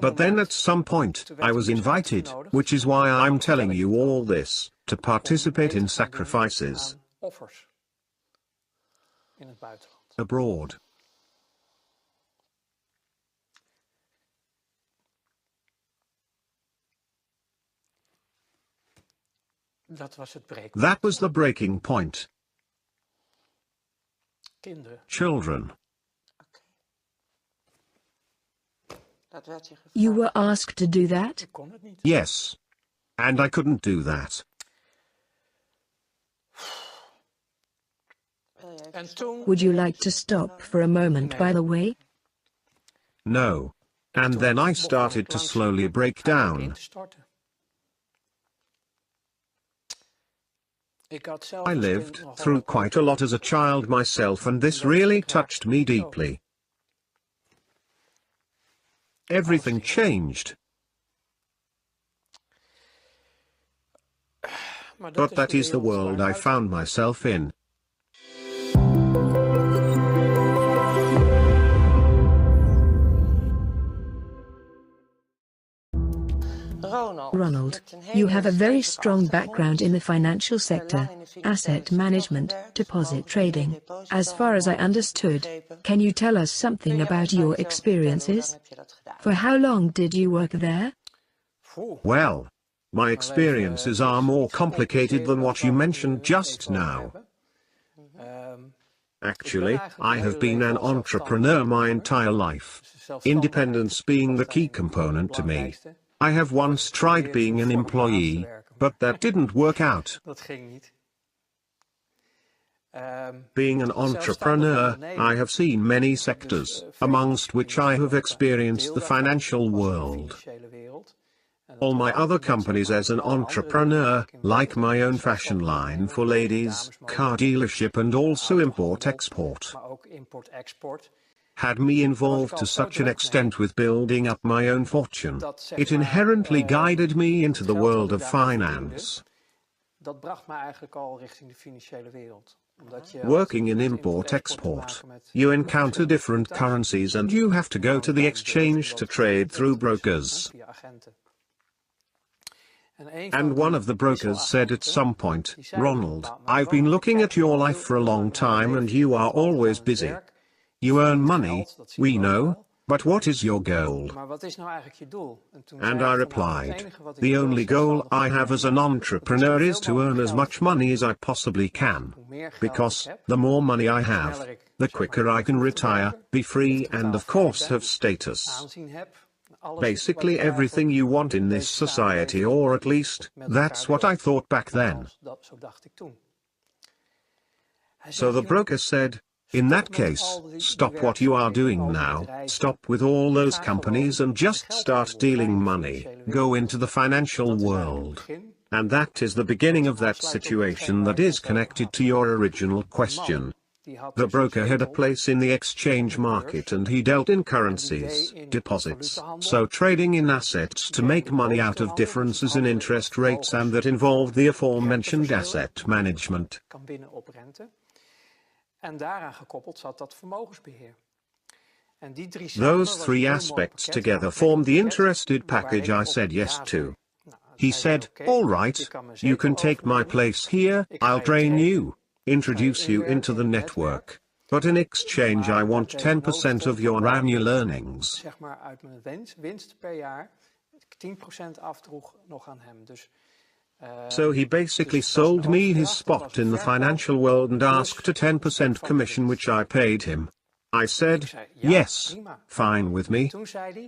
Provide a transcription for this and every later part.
But then at some point, I was invited, which is why I'm telling you all this, to participate in sacrifices abroad. That was the breaking point. Children. You were asked to do that? Yes. And I couldn't do that. Would you like to stop for a moment, by the way? No. And then I started to slowly break down. I lived through quite a lot as a child myself, and this really touched me deeply. Everything changed. But that is the world I found myself in. Ronald, you have a very strong background in the financial sector, asset management, deposit trading. As far as I understood, can you tell us something about your experiences? For how long did you work there? Well, my experiences are more complicated than what you mentioned just now. Actually, I have been an entrepreneur my entire life. Independence being the key component to me. I have once tried being an employee, but that didn't work out. Being an entrepreneur, I have seen many sectors, amongst which I have experienced the financial world. All my other companies as an entrepreneur, like my own fashion line for ladies, car dealership and also import-export, had me involved to such an extent with building up my own fortune. It inherently guided me into the world of finance. Working in import-export, you encounter different currencies and you have to go to the exchange to trade through brokers. And one of the brokers said at some point, "Ronald, I've been looking at your life for a long time and you are always busy. You earn money, we know, but what is your goal?" And I replied, "The only goal I have as an entrepreneur is to earn as much money as I possibly can. Because, the more money I have, the quicker I can retire, be free and of course have status. Basically everything you want in this society, or at least, that's what I thought back then." So the broker said, "In that case, stop what you are doing now, stop with all those companies and just start dealing money, go into the financial world." And that is the beginning of that situation that is connected to your original question. The broker had a place in the exchange market and he dealt in currencies, deposits, so trading in assets to make money out of differences in interest rates, and that involved the aforementioned asset management. Those three aspects together formed the interested package I said yes to. He said, "All right, you can take my place here, I'll train you, introduce you into the network. But in exchange I want 10% of your annual earnings." So he basically sold me his spot in the financial world and asked a 10% commission, which I paid him. I said, "Yes, fine with me."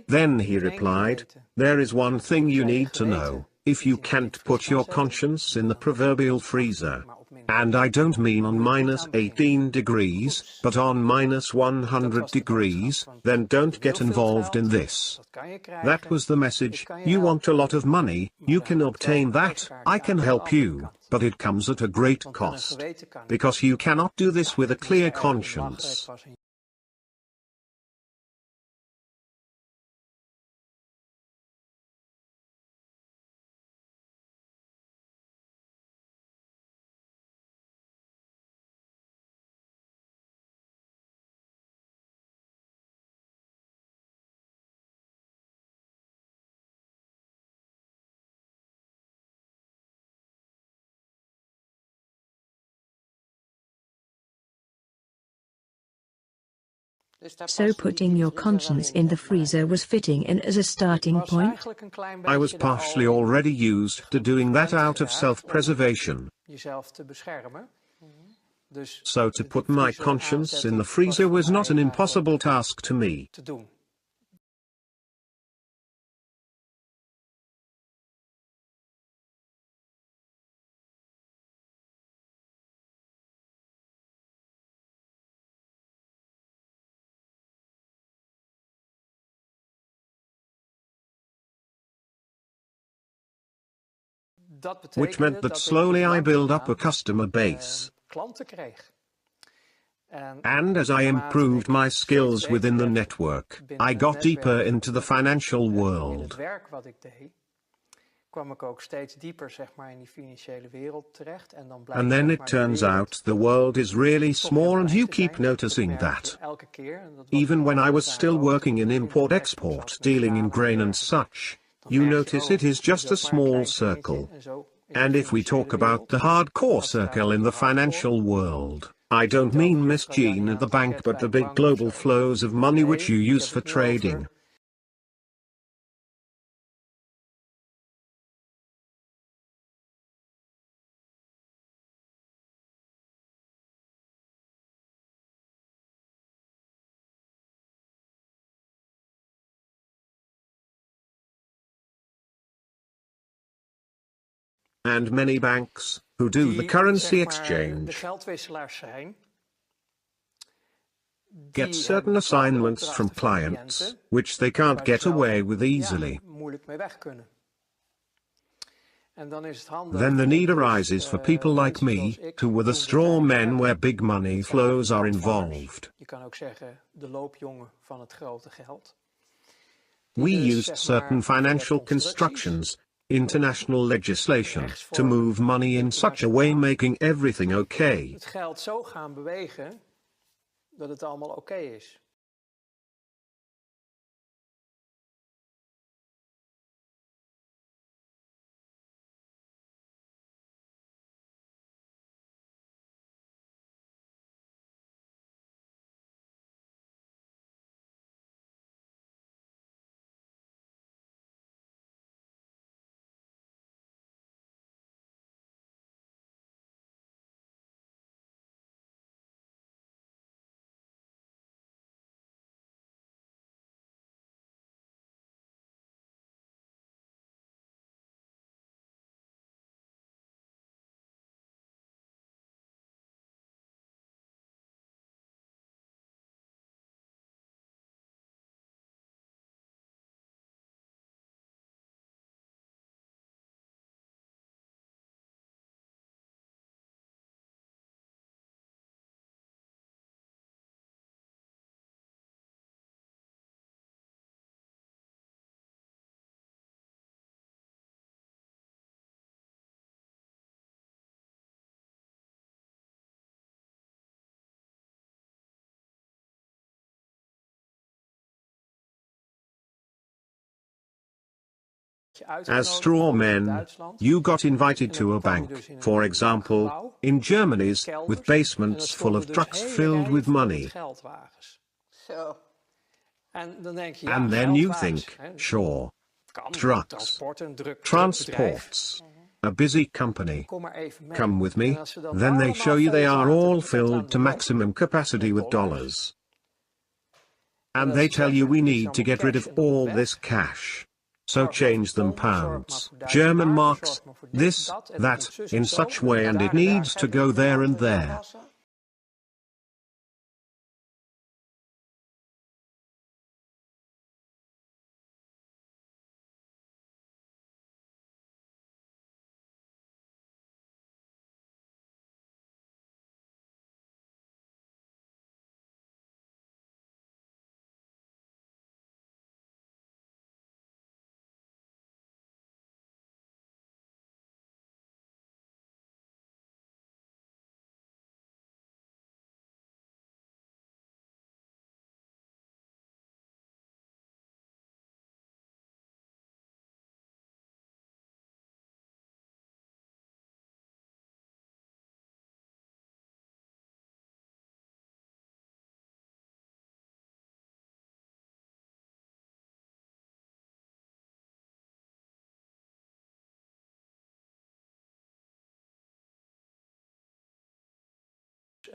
Then he replied, "There is one thing you need to know. If you can't put your conscience in the proverbial freezer, and I don't mean on -18 degrees, but on -100 degrees, then don't get involved in this." That was the message. You want a lot of money, you can obtain that, I can help you, but it comes at a great cost. Because you cannot do this with a clear conscience. So putting your conscience in the freezer was fitting in as a starting point? I was partially already used to doing that out of self-preservation. So to put my conscience in the freezer was not an impossible task to me. Which meant that slowly I built up a customer base. And as I improved my skills within the network, I got deeper into the financial world. And then it turns out the world is really small, and you keep noticing that. Even when I was still working in import-export, dealing in grain and such, you notice it is just a small circle. And if we talk about the hardcore circle in the financial world, I don't mean Miss Jean at the bank, but the big global flows of money which you use for trading. And many banks, who do the currency exchange, get certain assignments from clients, which they can't get away with easily. Then the need arises for people like me, who were the straw men where big money flows are involved. We used certain financial constructions, international legislation, to move money in such a way, making everything okay. As straw men, you got invited to a bank, for example, in Germany's, with basements full of trucks filled with money. And then you think, sure, trucks, transports, a busy company, come with me. Then they show you they are all filled to maximum capacity with dollars. And they tell you we need to get rid of all this cash. So change them pounds, German marks, this, that, in such way, and it needs to go there and there.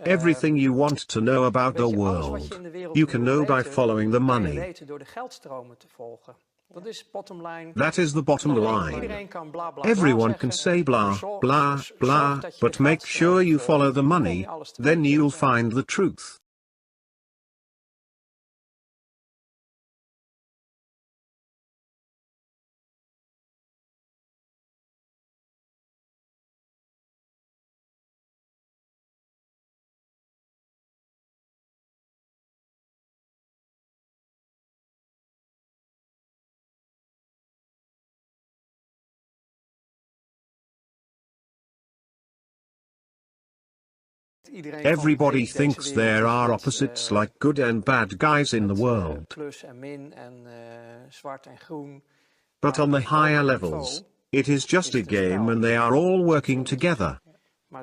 Everything you want to know about the world, you can know by following the money. That is the bottom line. Everyone can say blah, blah, blah, but make sure you follow the money, then you'll find the truth. Everybody thinks there are opposites like good and bad guys in the world. But on the higher levels, it is just a game and they are all working together.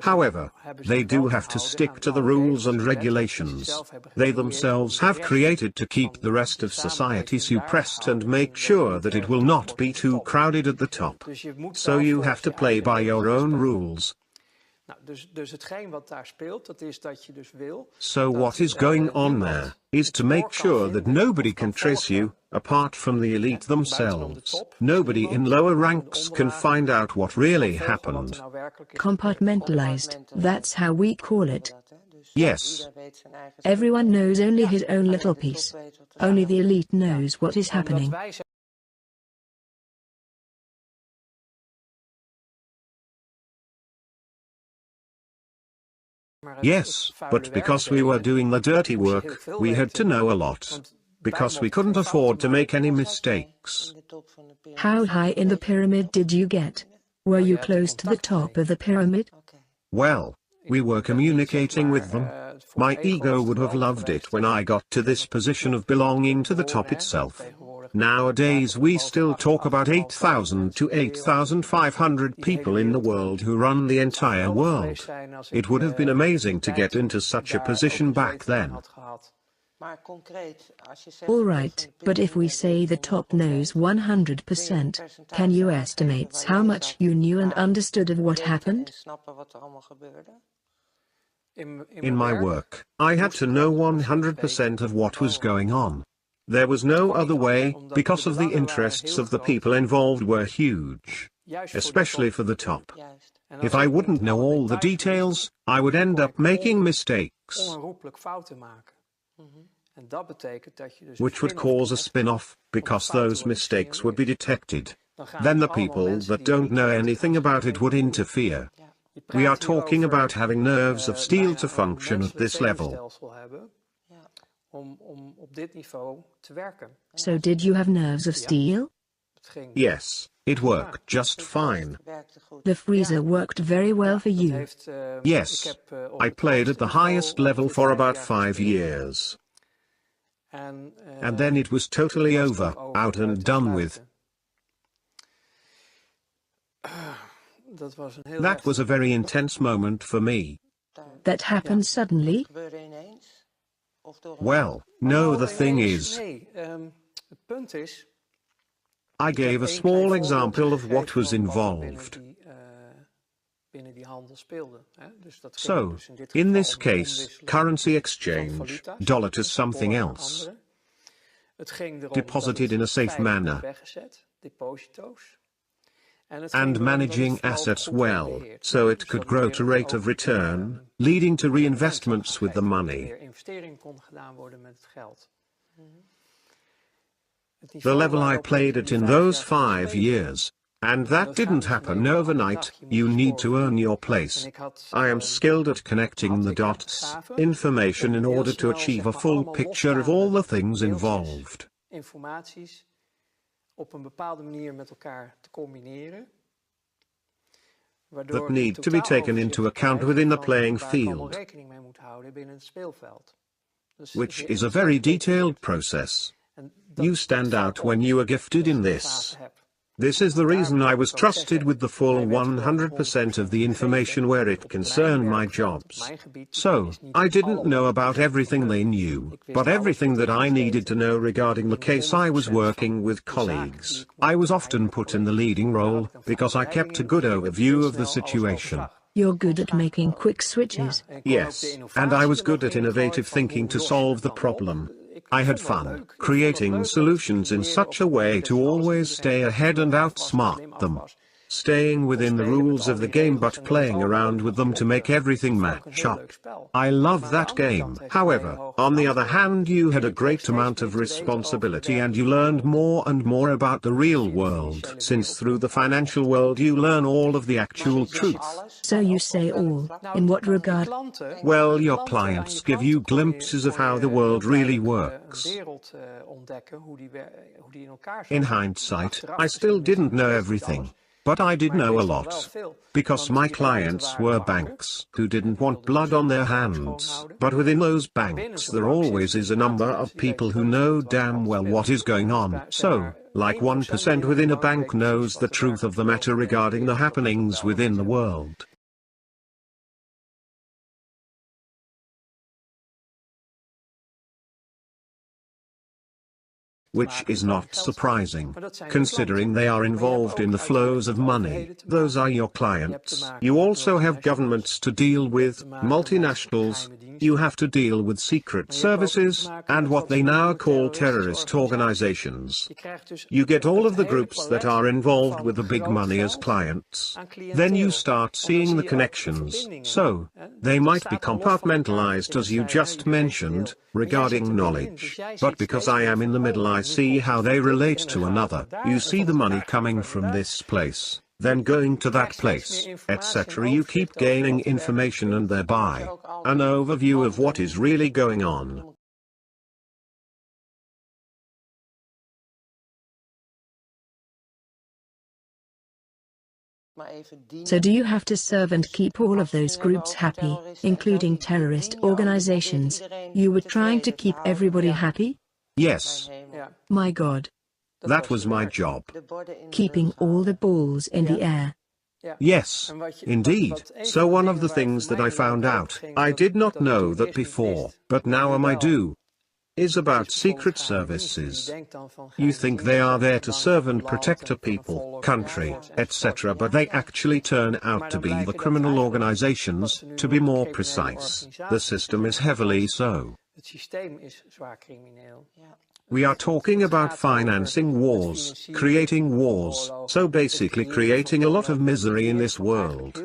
However, they do have to stick to the rules and regulations they themselves have created to keep the rest of society suppressed and make sure that it will not be too crowded at the top. So you have to play by your own rules. So what is going on there is to make sure that nobody can trace you, apart from the elite themselves. Nobody in lower ranks can find out what really happened. Compartmentalized, that's how we call it. Yes. Everyone knows only his own little piece. Only the elite knows what is happening. Yes, but because we were doing the dirty work, we had to know a lot. Because we couldn't afford to make any mistakes. How high in the pyramid did you get? Were you close to the top of the pyramid? Well, we were communicating with them. My ego would have loved it when I got to this position of belonging to the top itself. Nowadays we still talk about 8,000 to 8,500 people in the world who run the entire world. It would have been amazing to get into such a position back then. Alright, but if we say the top knows 100%, can you estimate how much you knew and understood of what happened? In my work, I had to know 100% of what was going on. There was no other way, because of the interests of the people involved were huge. Especially for the top. If I wouldn't know all the details, I would end up making mistakes. Which would cause a spin-off, because those mistakes would be detected. Then the people that don't know anything about it would interfere. We are talking about having nerves of steel to function at this level. So did you have nerves of steel? Yes, it worked just fine. The freezer worked very well for you. Yes, I played at the highest level for about 5 years. And then it was totally over, out and done with. That was a very intense moment for me. That happened suddenly? Well, no, the thing is, I gave a small example of what was involved. So, in this case, currency exchange, dollar to something else, deposited in a safe manner, and managing assets well, so it could grow to rate of return, leading to reinvestments with the money. The level I played at in those 5 years, and that didn't happen overnight, you need to earn your place. I am skilled at connecting the dots, information in order to achieve a full picture of all the things involved. That need to be taken into account within the playing field, which is a very detailed process. You stand out when you are gifted in this. This is the reason I was trusted with the full 100% of the information where it concerned my jobs. So, I didn't know about everything they knew, but everything that I needed to know regarding the case I was working with colleagues. I was often put in the leading role, because I kept a good overview of the situation. You're good at making quick switches. Yes, and I was good at innovative thinking to solve the problem. I had fun creating solutions in such a way to always stay ahead and outsmart them. Staying within the rules of the game but playing around with them to make everything match up. I love that game. However, on the other hand, you had a great amount of responsibility and you learned more and more about the real world, since through the financial world you learn all of the actual truth. So you say all, in what regard? Well, your clients give you glimpses of how the world really works. In hindsight, I still didn't know everything. But I did know a lot. Because my clients were banks who didn't want blood on their hands. But within those banks there always is a number of people who know damn well what is going on. So, like 1% within a bank knows the truth of the matter regarding the happenings within the world. Which is not surprising, considering they are involved in the flows of money. Those are your clients. You also have governments to deal with, multinationals, you have to deal with secret services, and what they now call terrorist organizations. You get all of the groups that are involved with the big money as clients. Then you start seeing the connections, so, they might be compartmentalized as you just mentioned, regarding knowledge. But because I am in the middle I see how they relate to another. You see the money coming from this place, then going to that place, etc. You keep gaining information and thereby an overview of what is really going on. So do you have to serve and keep all of those groups happy, including terrorist organizations? You were trying to keep everybody happy? Yes. My God. That was my job. Keeping all the balls in the air. Yes, indeed. So one of the things that I found out, I did not know that before, but now I do, is about secret services. You think they are there to serve and protect a people, country, etc., but they actually turn out to be the criminal organizations, to be more precise. The system is heavily so. We are talking about financing wars, creating wars, so basically creating a lot of misery in this world.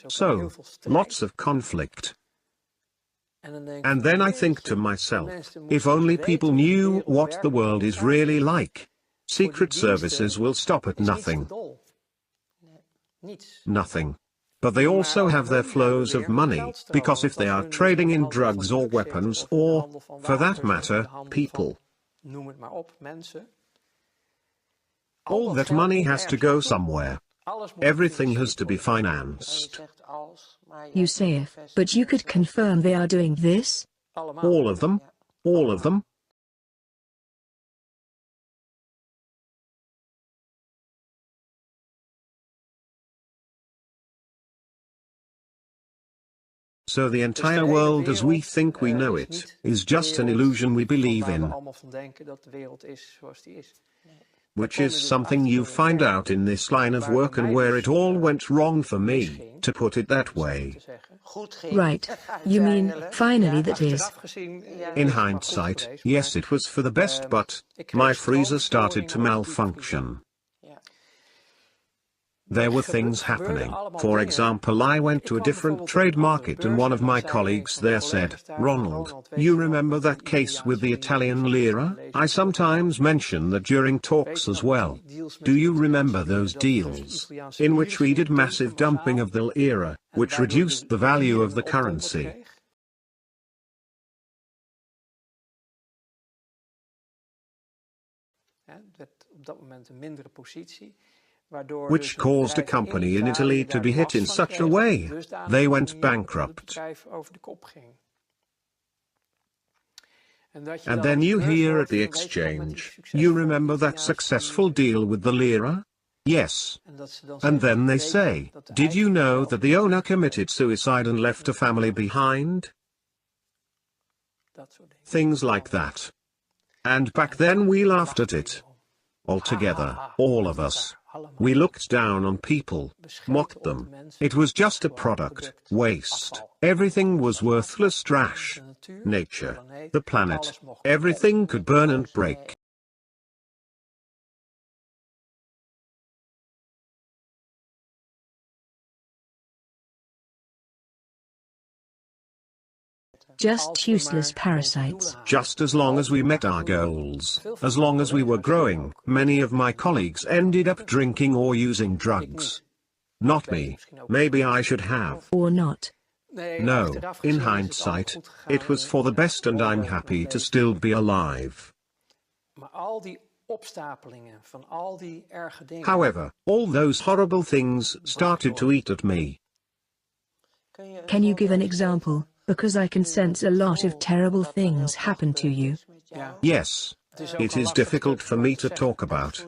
So, lots of conflict. And then I think to myself, if only people knew what the world is really like. Secret services will stop at nothing. Nothing. But they also have their flows of money, because if they are trading in drugs or weapons or, for that matter, people, all that money has to go somewhere. Everything has to be financed. You say if, but you could confirm they are doing this? All of them? All of them? So the entire world as we think we know it, is just an illusion we believe in. Which is something you find out in this line of work and where it all went wrong for me, to put it that way. Right. You mean, finally that is. In hindsight, yes, it was for the best, but my freezer started to malfunction. There were things happening. For example, I went to a different trade market and one of my colleagues there said, "Ronald, you remember that case with the Italian lira? I sometimes mention that during talks as well. Do you remember those deals, in which we did massive dumping of the lira, which reduced the value of the currency?" Which caused a company in Italy to be hit in such a way, they went bankrupt. And then you hear at the exchange, "You remember that successful deal with the lira?" Yes. And then they say, "Did you know that the owner committed suicide and left a family behind?" Things like that. And back then we laughed at it. Altogether, all of us. We looked down on people, mocked them. It was just a product, waste. Everything was worthless trash. Nature, the planet, everything could burn and break. Just useless parasites. Just as long as we met our goals, as long as we were growing, many of my colleagues ended up drinking or using drugs. Not me. Maybe I should have. Or not. No, in hindsight, it was for the best and I'm happy to still be alive. However, all those horrible things started to eat at me. Can you give an example? Because I can sense a lot of terrible things happen to you. Yes. It is difficult for me to talk about.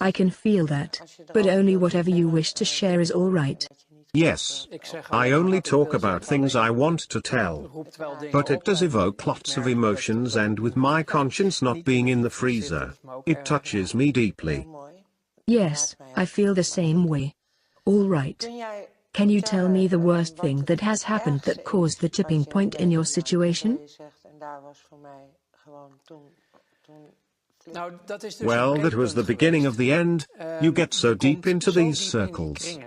I can feel that, but only whatever you wish to share is all right. Yes. I only talk about things I want to tell. But it does evoke lots of emotions, and with my conscience not being in the freezer, it touches me deeply. Yes, I feel the same way. All right. Can you tell me the worst thing that has happened that caused the tipping point in your situation? Well, that was the beginning of the end. You get so deep into these circles.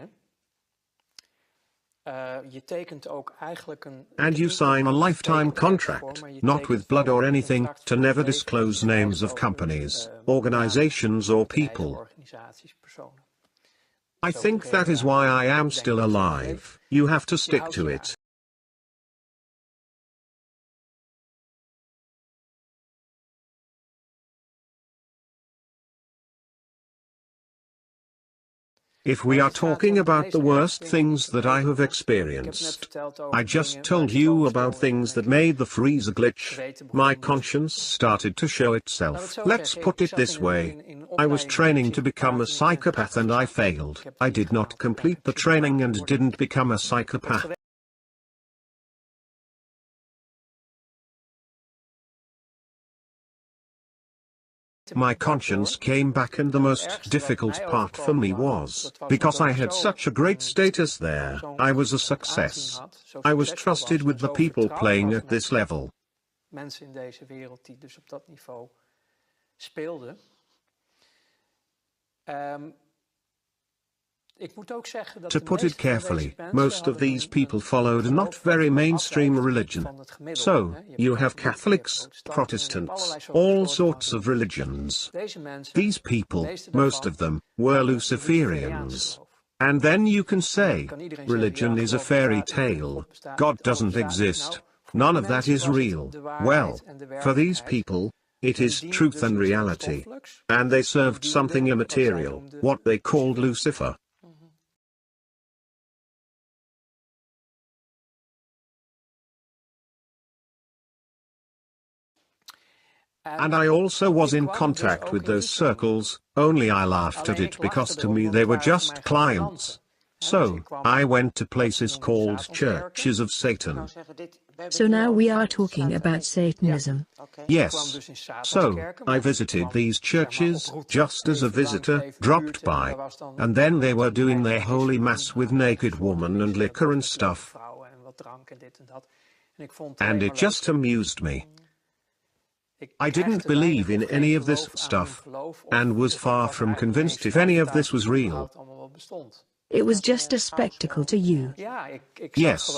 And you sign a lifetime contract, not with blood or anything, to never disclose names of companies, organizations or people. I think that is why I am still alive. You have to stick to it. If we are talking about the worst things that I have experienced, I just told you about things that made the freezer glitch. My conscience started to show itself. Let's put it this way. I was training to become a psychopath and I failed. I did not complete the training and didn't become a psychopath. My conscience came back, and the most difficult part for me was, because I had such a great status there, I was a success. I was trusted with the people playing at this level. To put it carefully, most of these people followed a not very mainstream religion. So, you have Catholics, Protestants, all sorts of religions. These people, most of them, were Luciferians. And then you can say, religion is a fairy tale, God doesn't exist, none of that is real. Well, for these people, it is truth and reality. And they served something immaterial, what they called Lucifer. And I also was in contact with those circles, only I laughed at it because to me they were just clients. So, I went to places called churches of Satan. So now we are talking about Satanism. Yes. So, I visited these churches, just as a visitor, dropped by. And then they were doing their holy mass with naked women and liquor and stuff. And it just amused me. I didn't believe in any of this stuff, and was far from convinced if any of this was real. It was just a spectacle to you. Yes.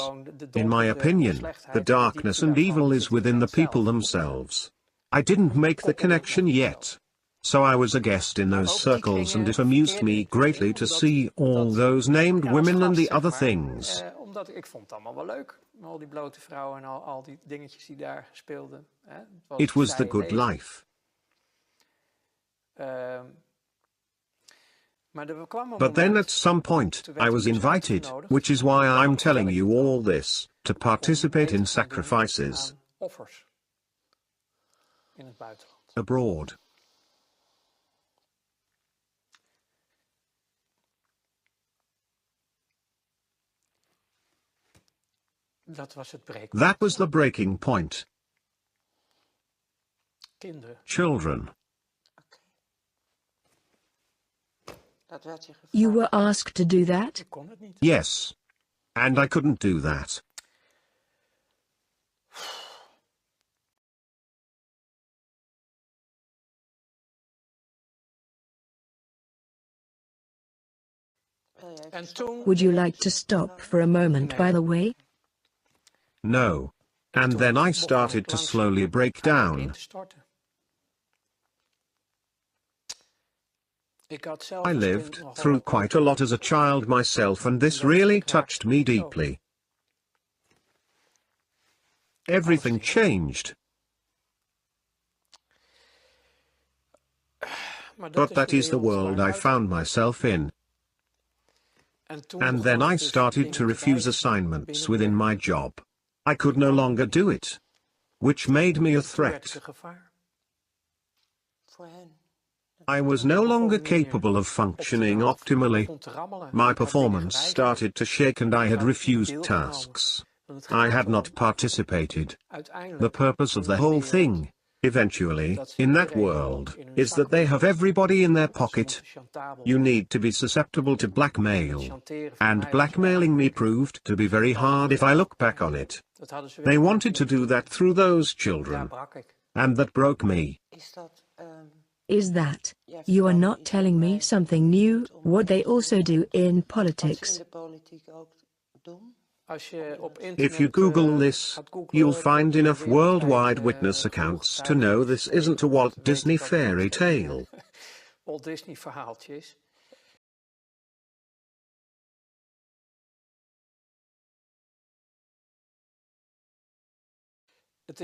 In my opinion, the darkness and evil is within the people themselves. I didn't make the connection yet. So I was a guest in those circles, and it amused me greatly to see all those named women and the other things. It was the good life. But then at some point, I was invited, which is why I'm telling you all this, to participate in sacrifices abroad. That was the breaking point. Children. You were asked to do that? Yes. And I couldn't do that. Would you like to stop for a moment, by the way? No. And then I started to slowly break down. I lived through quite a lot as a child myself, and this really touched me deeply. Everything changed. But that is the world I found myself in. And then I started to refuse assignments within my job. I could no longer do it, which made me a threat. I was no longer capable of functioning optimally. My performance started to shake and I had refused tasks. I had not participated. The purpose of the whole thing, eventually, in that world, is that they have everybody in their pocket. You need to be susceptible to blackmail. And blackmailing me proved to be very hard if I look back on it. They wanted to do that through those children. And that broke me. Is that, you are not telling me something new, what they also do in politics? If you Google this, you'll find enough worldwide witness accounts to know this isn't a Walt Disney fairy tale.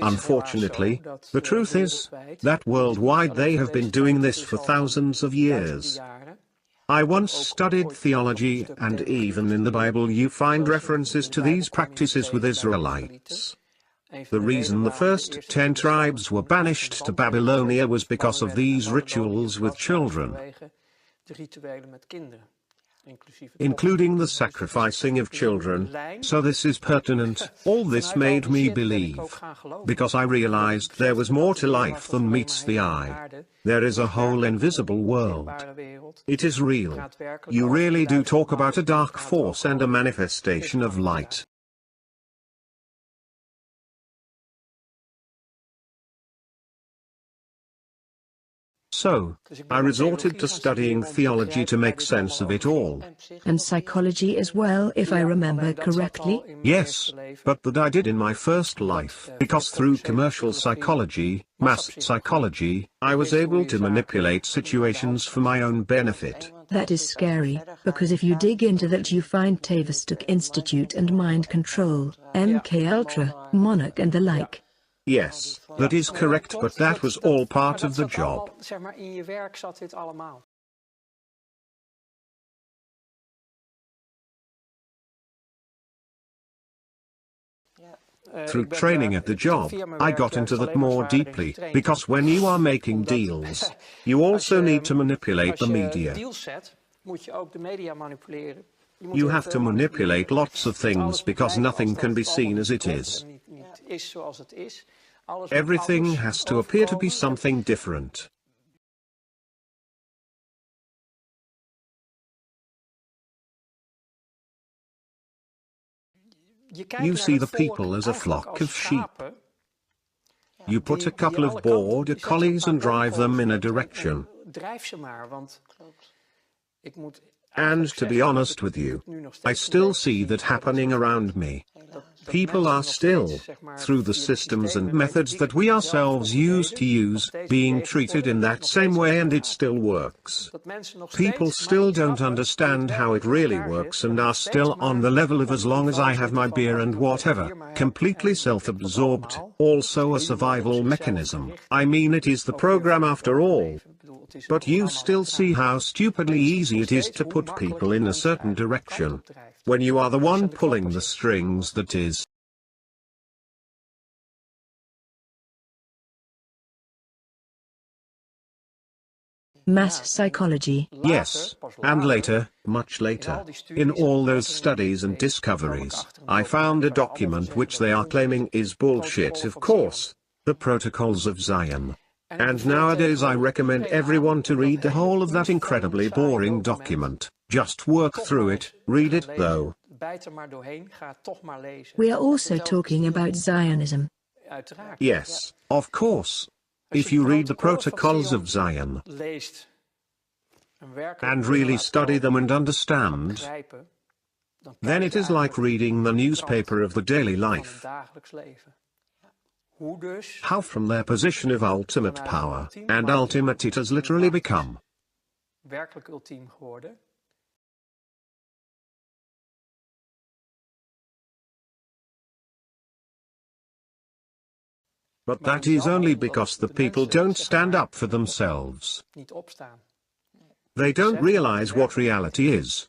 Unfortunately, the truth is that worldwide they have been doing this for thousands of years. I once studied theology, and even in the Bible you find references to these practices with Israelites. The reason the first 10 tribes were banished to Babylonia was because of these rituals with children, including the sacrificing of children. So this is pertinent. All this made me believe, because I realized there was more to life than meets the eye. There is a whole invisible world. It is real. You really do talk about a dark force and a manifestation of light. So, I resorted to studying theology to make sense of it all. And psychology as well, if I remember correctly? Yes, but that I did in my first life, because through commercial psychology, mass psychology, I was able to manipulate situations for my own benefit. That is scary, because if you dig into that you find Tavistock Institute and mind control, MK Ultra, Monarch and the like. Yes, that is correct, but that was all part of the job. Through training at the job, I got into that more deeply, because when you are making deals, you also need to manipulate the media. You have to manipulate lots of things because nothing can be seen as it is. Everything has to appear to be something different. You see the people as a flock of sheep. You put a couple of border collies and drive them in a direction. And to be honest with you, I still see that happening around me. People are still, through the systems and methods that we ourselves used to use, being treated in that same way, and it still works. People still don't understand how it really works and are still on the level of as long as I have my beer and whatever, completely self-absorbed, also a survival mechanism. I mean, it is the program after all. But you still see how stupidly easy it is to put people in a certain direction, when you are the one pulling the strings, that is. Mass psychology. Yes, and later, much later, in all those studies and discoveries, I found a document which they are claiming is bullshit, of course, the Protocols of Zion. And nowadays I recommend everyone to read the whole of that incredibly boring document. Just work through it, read it though. We are also talking about Zionism. Yes, of course. If you read the Protocols of Zion and really study them and understand, then it is like reading the newspaper of the daily life. How from their position of ultimate power, and ultimate it has literally become. But that is only because the people don't stand up for themselves. They don't realize what reality is.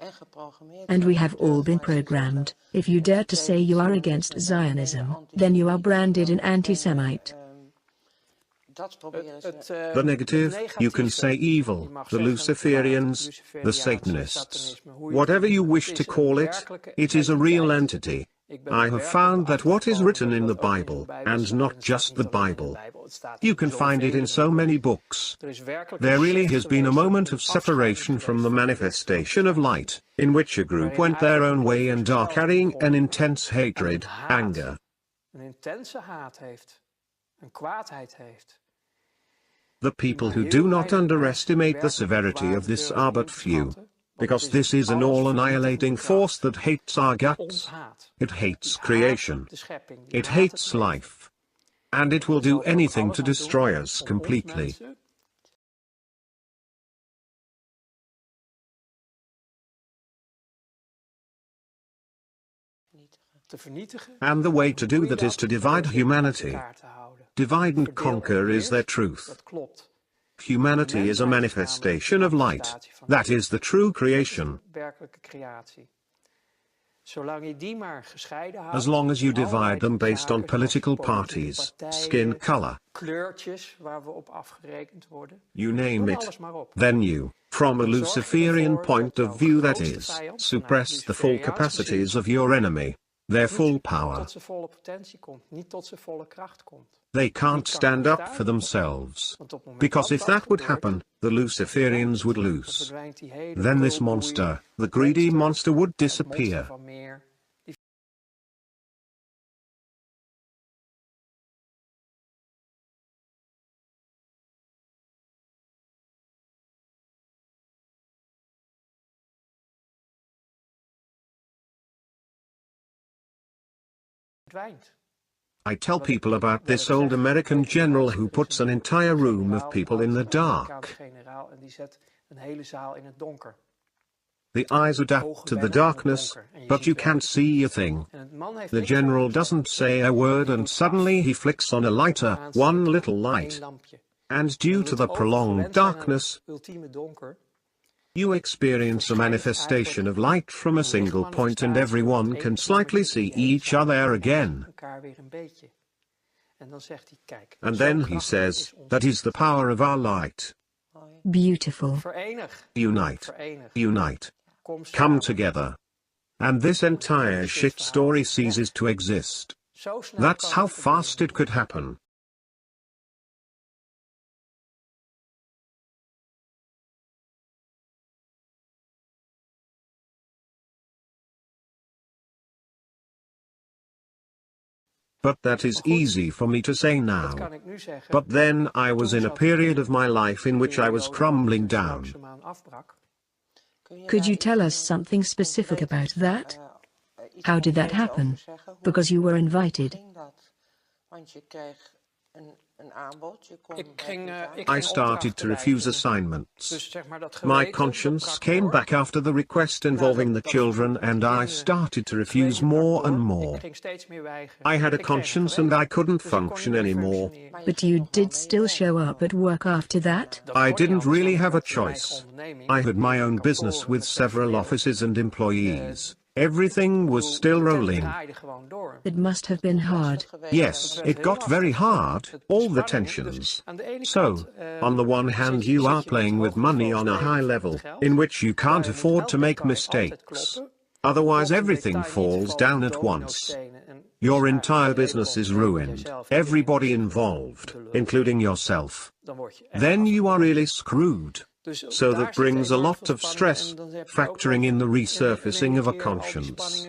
And we have all been programmed. If you dare to say you are against Zionism, then you are branded an anti-Semite. The negative, you can say evil, the Luciferians, the Satanists, whatever you wish to call it, it is a real entity. I have found that what is written in the Bible, and not just the Bible, you can find it in so many books. There really has been a moment of separation from the manifestation of light, in which a group went their own way and are carrying an intense hatred, anger. The people who do not underestimate the severity of this are but few. Because this is an all-annihilating force that hates our guts. It hates creation. It hates life. And it will do anything to destroy us completely. And the way to do that is to divide humanity. Divide and conquer is their truth. Humanity is a manifestation of light. That is the true creation. As long as you divide them based on political parties, skin color, you name it, then you, from a Luciferian point of view that is, suppress the full capacities of your enemy, their full power. They can't stand up for themselves. Because if that would happen, the Luciferians would lose. Then this monster, the greedy monster, would disappear. I tell people about this old American general who puts an entire room of people in the dark. The eyes adapt to the darkness, but you can't see a thing. The general doesn't say a word and suddenly he flicks on a lighter, one little light. And due to the prolonged darkness, you experience a manifestation of light from a single point and everyone can slightly see each other again. And then he says, that is the power of our light. Beautiful. Unite. Unite. Come together. And this entire shit story ceases to exist. That's how fast it could happen. But that is easy for me to say now. But then I was in a period of my life in which I was crumbling down. Could you tell us something specific about that? How did that happen? Because you were invited. I started to refuse assignments. My conscience came back after the request involving the children and I started to refuse more and more. I had a conscience and I couldn't function anymore. But you did still show up at work after that? I didn't really have a choice. I had my own business with several offices and employees. Everything was still rolling. It must have been hard. Yes, it got very hard, all the tensions. So, on the one hand you are playing with money on a high level, in which you can't afford to make mistakes. Otherwise everything falls down at once. Your entire business is ruined, everybody involved, including yourself. Then you are really screwed. So that brings a lot of stress, factoring in the resurfacing of a conscience.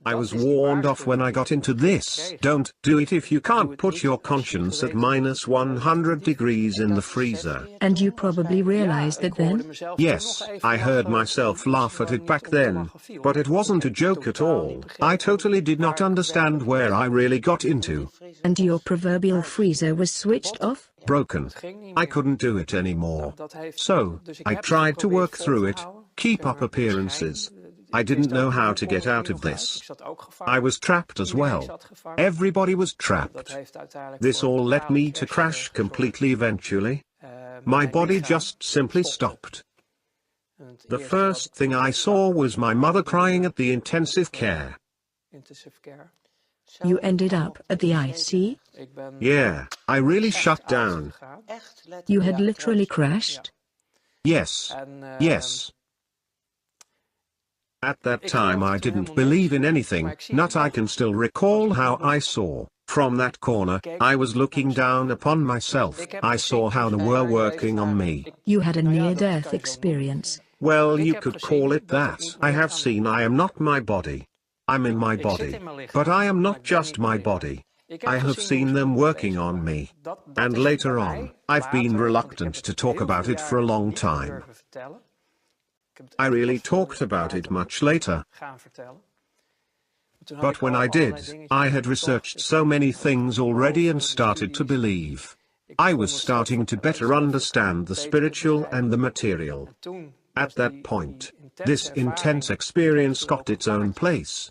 I was warned off when I got into this. Don't do it if you can't put your conscience at minus 100 degrees in the freezer. And you probably realized that then? Yes, I heard myself laugh at it back then, but it wasn't a joke at all. I totally did not understand where I really got into. And your proverbial freezer was switched off? Broken. I couldn't do it anymore. So, I tried to work through it, keep up appearances. I didn't know how to get out of this. I was trapped as well. Everybody was trapped. This all led me to crash completely eventually. My body just simply stopped. The first thing I saw was my mother crying at the intensive care. You ended up at the IC? Yeah, I really shut down. You had literally crashed? Yes. Yes. At that time I didn't believe in anything, not I can still recall how I saw. From that corner, I was looking down upon myself. I saw how they were working on me. You had a near-death experience. Well, you could call it that. I have seen I am not my body. I'm in my body. But I am not just my body. I have seen them working on me. And later on, I've been reluctant to talk about it for a long time. I really talked about it much later. But when I did, I had researched so many things already and started to believe. I was starting to better understand the spiritual and the material. At that point, this intense experience got its own place.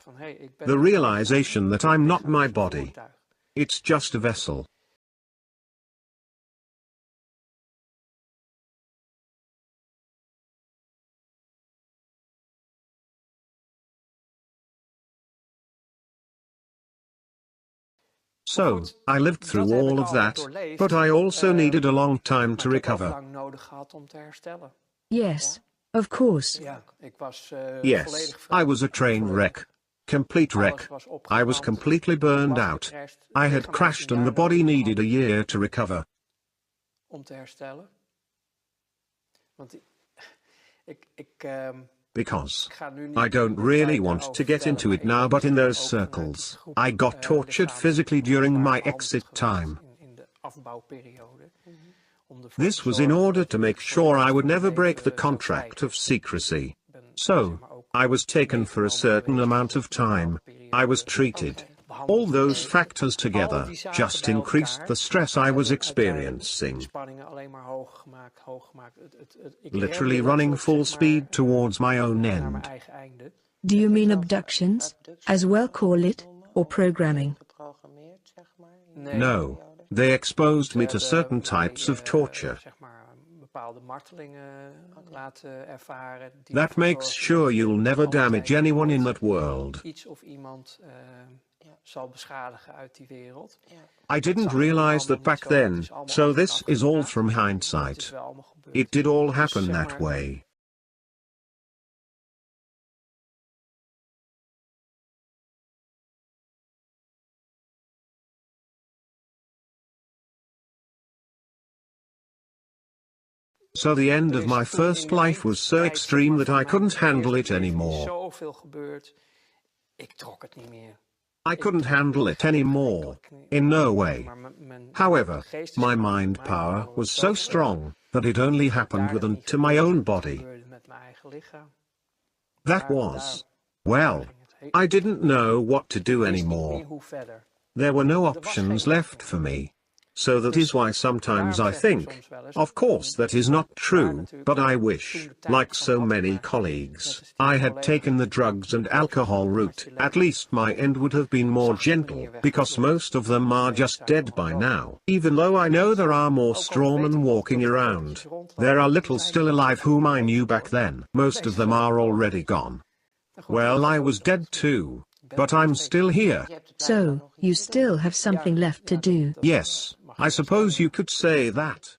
The realization that I'm not my body. It's just a vessel. So, I lived through all of that, but I also needed a long time to recover. Yes, of course. Yes, I was a train wreck. Complete wreck. I was completely burned out. I had crashed and the body needed a year to recover. Because I don't really want to get into it now, but in those circles, I got tortured physically during my exit time. This was in order to make sure I would never break the contract of secrecy. So, I was taken for a certain amount of time. I was treated. All those factors together just increased the stress I was experiencing. Literally running full speed towards my own end. Do you mean abductions, as well call it, or programming? No, they exposed me to certain types of torture. That makes sure you'll never damage anyone in that world. I didn't realize that back then, so this is all from hindsight. It did all happen that way. So the end of my first life was so extreme that I couldn't handle it anymore. I couldn't handle it anymore, in no way. However, my mind power was so strong that it only happened within to my own body. That was, well, I didn't know what to do anymore. There were no options left for me. So that is why sometimes I think, of course that is not true, but I wish, like so many colleagues, I had taken the drugs and alcohol route. At least my end would have been more gentle, because most of them are just dead by now. Even though I know there are more strawmen walking around, there are little still alive whom I knew back then. Most of them are already gone. Well, I was dead too, but I'm still here. So, you still have something left to do. Yes. I suppose you could say that.